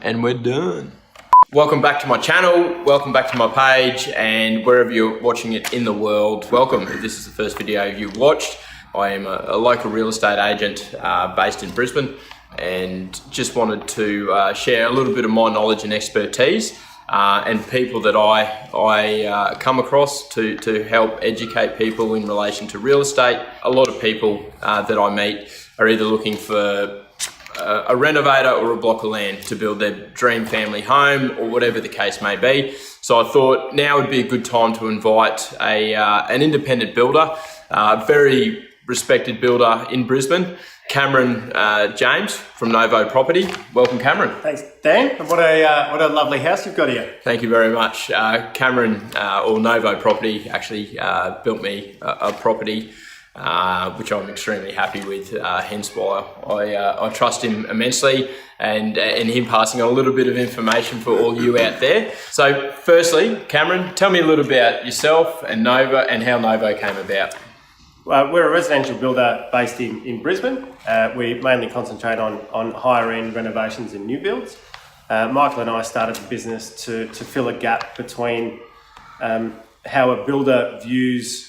And we're done. Welcome back to my channel, welcome back to my page, and wherever you're watching it in the world, welcome. If this is the first video you've watched, I am a local real estate agent based in Brisbane, and just wanted to share a little bit of my knowledge and expertise and people that I come across to help educate people in relation to real estate. A lot of people that I meet are either looking for a renovator or a block of land to build their dream family home or whatever the case may be. So I thought now would be a good time to invite an independent builder, very respected builder in Brisbane, Cameron James from NOVO Property. Welcome, Cameron. Thanks, Dan. And what a lovely house you've got here. Thank you very much. Cameron, or NOVO Property, actually built me a property which I'm extremely happy with, hence why I trust him immensely, and him passing on a little bit of information for all you out there. So firstly, Cameron, tell me a little about yourself and NOVO and how NOVO came about. We're a residential builder based in Brisbane. We mainly concentrate on higher end renovations and new builds. Michael and I started the business to fill a gap between how a builder views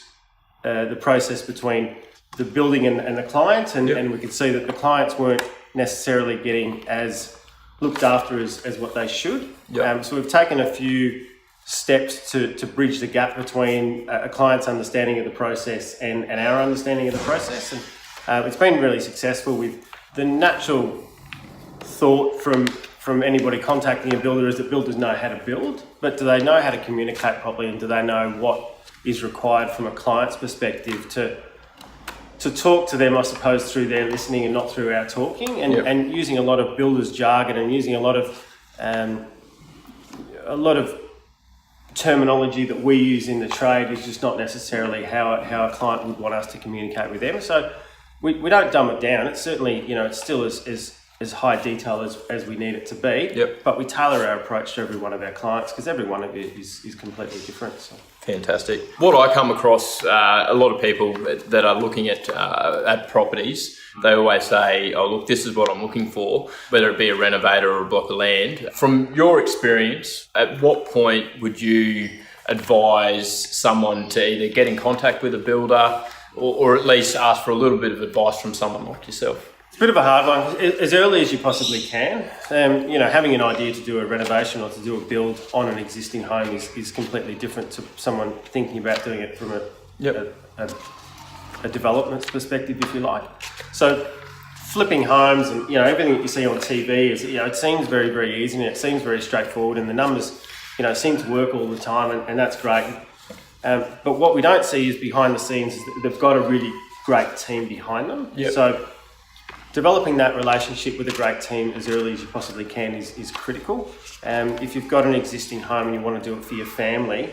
the process between the building and the client, and we could see that the clients weren't necessarily getting as looked after as what they should. So we've taken a few steps to bridge the gap between a client's understanding of the process and our understanding of the process, and it's been really successful. With the natural thought from anybody contacting a builder is that builders know how to build, but do they know how to communicate properly, and do they know what is required from a client's perspective to talk to them, I suppose, through their listening and not through our talking, and using a lot of builders jargon and using a lot of terminology that we use in the trade is just not necessarily how a client would want us to communicate with them. So we don't dumb it down. It's certainly, it's still as high detail as we need it to be, but we tailor our approach to every one of our clients because every one of it is completely different. So. Fantastic. What I come across, a lot of people that are looking at properties, they always say, oh look, this is what I'm looking for, whether it be a renovator or a block of land. From your experience, at what point would you advise someone to either get in contact with a builder or at least ask for a little bit of advice from someone like yourself? It's a bit of a hard one. As early as you possibly can. Having an idea to do a renovation or to do a build on an existing home is completely different to someone thinking about doing it from a development perspective, if you like. So flipping homes and everything that you see on TV is it seems very, very easy and it seems very straightforward, and the numbers seem to work all the time, and that's great. But what we don't see is behind the scenes is that they've got a really great team behind them. So developing that relationship with a great team as early as you possibly can is critical. If you've got an existing home and you want to do it for your family,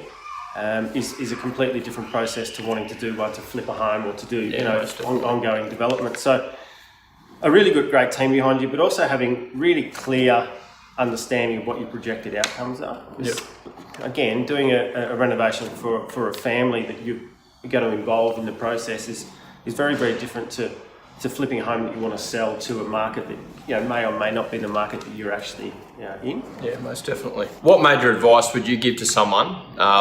is a completely different process to wanting to do one to flip a home or to do ongoing development. So a really great team behind you, but also having really clear understanding of what your projected outcomes are. Again, doing a renovation for a family that you're going to involve in the process is very, very different to flipping a home that you want to sell to a market that may or may not be the market that you're actually in. Yeah, most definitely. What major advice would you give to someone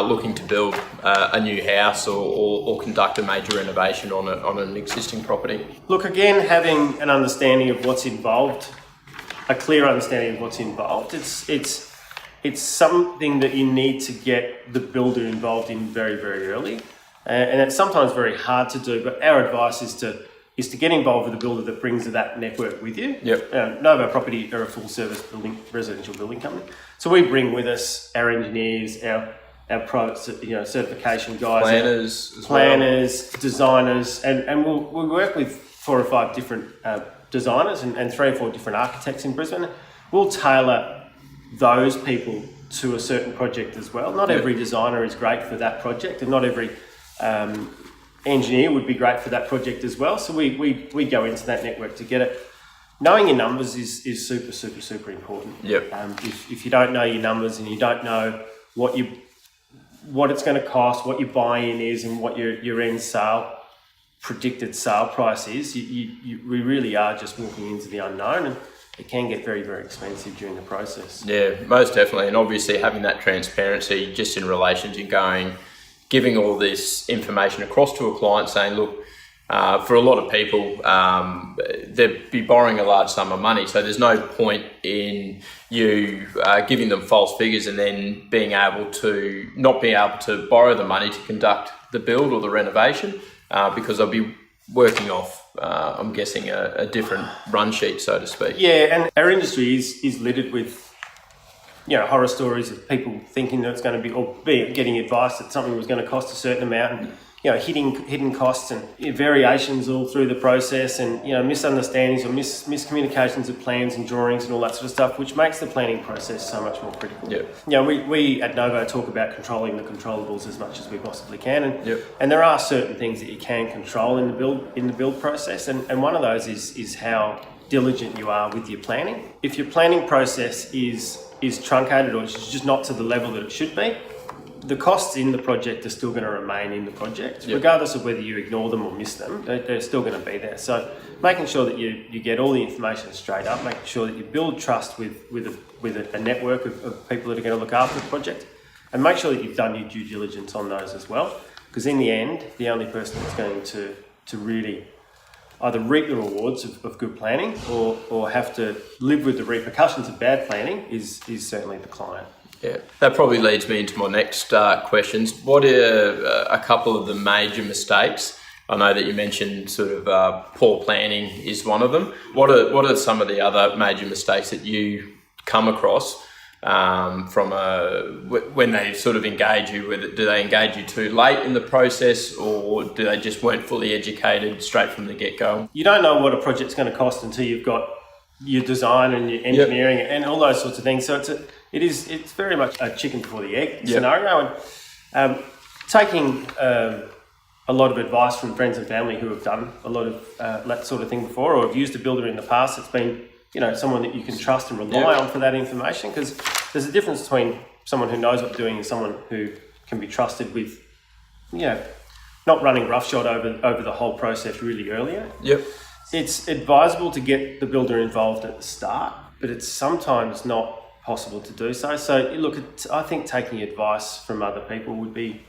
looking to build a new house or conduct a major renovation on an existing property? Look, again, having an understanding of what's involved, a clear understanding of what's involved. It's something that you need to get the builder involved in very, very early, and it's sometimes very hard to do. But our advice is to get involved with a builder that brings that network with you. NOVO Property are a full-service residential building company, so we bring with us our engineers, our certification guys, planners, designers, and we'll work with 4 or 5 different designers and 3 or 4 different architects in Brisbane. We'll tailor those people to a certain project as well. Not every designer is great for that project, and not every engineer would be great for that project as well. So we go into that network to get it. Knowing your numbers is super, super, super important. If you don't know your numbers and you don't know what it's going to cost, what your buy-in is, and what your end predicted sale price is, we really are just walking into the unknown. it can get very, very expensive during the process. Yeah, most definitely. And obviously having that transparency just in relation to giving all this information across to a client saying, look, for a lot of people, they'd be borrowing a large sum of money. So there's no point in you giving them false figures and then not being able to borrow the money to conduct the build or the renovation, because they'll be working off, I'm guessing, a different run sheet, so to speak. Yeah, and our industry is littered with, horror stories of people thinking that it's going to be, getting advice that something was going to cost a certain amount, and hidden costs and variations all through the process, and misunderstandings or miscommunications of plans and drawings and all that sort of stuff, which makes the planning process so much more critical. Yep. We at Novo talk about controlling the controllables as much as we possibly can, and there are certain things that you can control in the build process, and one of those is how diligent you are with your planning. If your planning process is truncated or it's just not to the level that it should be, the costs in the project are still going to remain in the project, regardless of whether you ignore them or miss them. They're still going to be there. So making sure that you get all the information straight up, making sure that you build trust with a network of people that are going to look after the project, and make sure that you've done your due diligence on those as well. Because in the end, the only person that's going to really either reap the rewards of good planning or have to live with the repercussions of bad planning is certainly the client. Yeah, that probably leads me into my next questions. What are a couple of the major mistakes? I know that you mentioned sort of poor planning is one of them. What are some of the other major mistakes that you come across when they sort of engage you? Do they engage you too late in the process, or do they just weren't fully educated straight from the get-go? You don't know what a project's going to cost until you've got your design and your engineering and all those sorts of things. So it's very much a chicken before the egg scenario. And taking a lot of advice from friends and family who have done a lot of that sort of thing before, or have used a builder in the past, it's been someone that you can trust and rely on for that information, because there's a difference between someone who knows what they're doing and someone who can be trusted with not running roughshod over the whole process really earlier. It's advisable to get the builder involved at the start, but it's sometimes not possible to do so. So look, I think taking advice from other people would be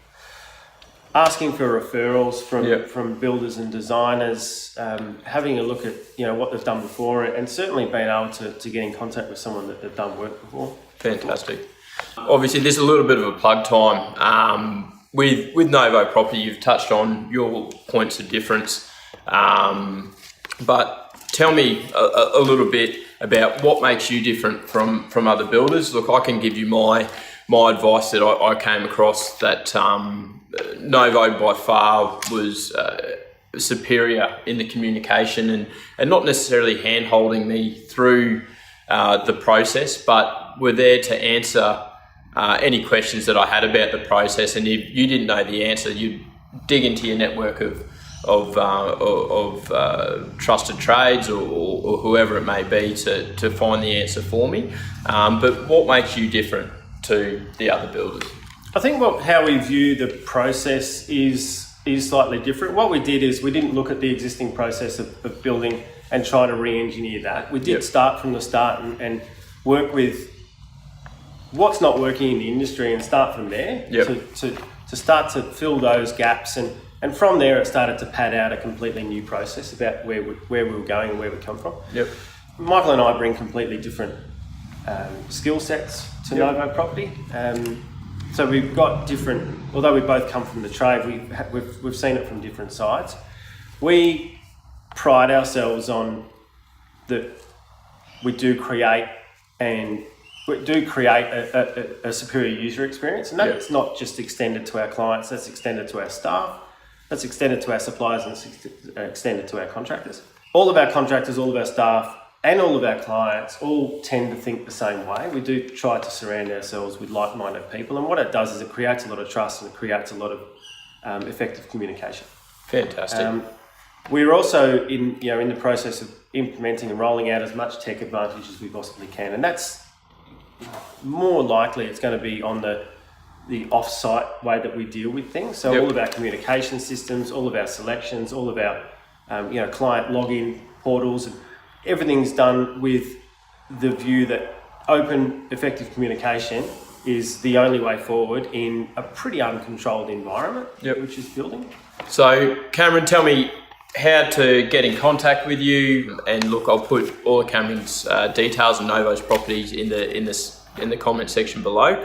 asking for referrals from builders and designers, having a look at what they've done before, and certainly being able to get in contact with someone that they've done work before. Fantastic. Obviously, there's a little bit of a plug time. With Novo Property, you've touched on your points of difference, but tell me a little bit about what makes you different from other builders. Look, I can give you my advice that I came across, that Novo by far was superior in the communication and not necessarily hand-holding me through the process, but were there to answer any questions that I had about the process. And if you didn't know the answer, you'd dig into your network of trusted trades or whoever it may be to find the answer for me. But what makes you different to the other builders? I think how we view the process is slightly different. What we did is we didn't look at the existing process of building and try to re-engineer that. We did start from the start and work with what's not working in the industry and start from there to start to fill those gaps. And from there, it started to pad out a completely new process about where we were going and where we come from. Michael and I bring completely different skill sets to Novo Property. So we've got different, although we both come from the trade, we've seen it from different sides. We pride ourselves on that we do create a superior user experience, and that's not just extended to our clients, that's extended to our staff, that's extended to our suppliers, and it's extended to our contractors. All of our contractors, all of our staff, and all of our clients all tend to think the same way. We do try to surround ourselves with like-minded people, and what it does is it creates a lot of trust and it creates a lot of effective communication. Fantastic. We're also in the process of implementing and rolling out as much tech advantage as we possibly can, and that's more likely it's going to be on the off-site way that we deal with things. So all of our communication systems, all of our selections, all of our client login portals, and everything's done with the view that open, effective communication is the only way forward in a pretty uncontrolled environment, which is building. So Cameron, tell me how to get in contact with you, and look, I'll put all of Cameron's details and Novo's properties in the comment section below.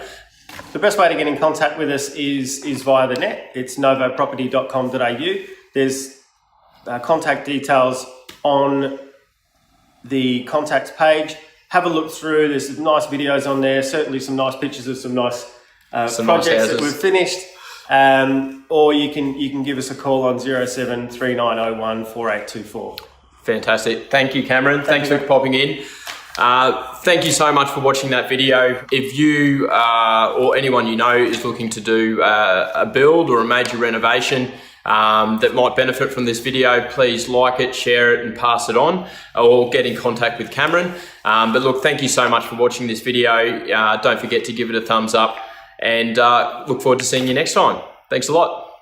The best way to get in contact with us is via the net. It's novoproperty.com.au. There's contact details on the contacts page. Have a look through. There's some nice videos on there. Certainly some nice pictures of some nice projects that we've finished. Or you can give us a call on 073901 4824. Fantastic. Thank you, Cameron. Thanks for popping in. Thank you so much for watching that video. If you or anyone you know is looking to do a build or a major renovation that might benefit from this video, please like it, share it and pass it on, or get in contact with Cameron. But look, thank you so much for watching this video. Don't forget to give it a thumbs up, and look forward to seeing you next time. Thanks a lot.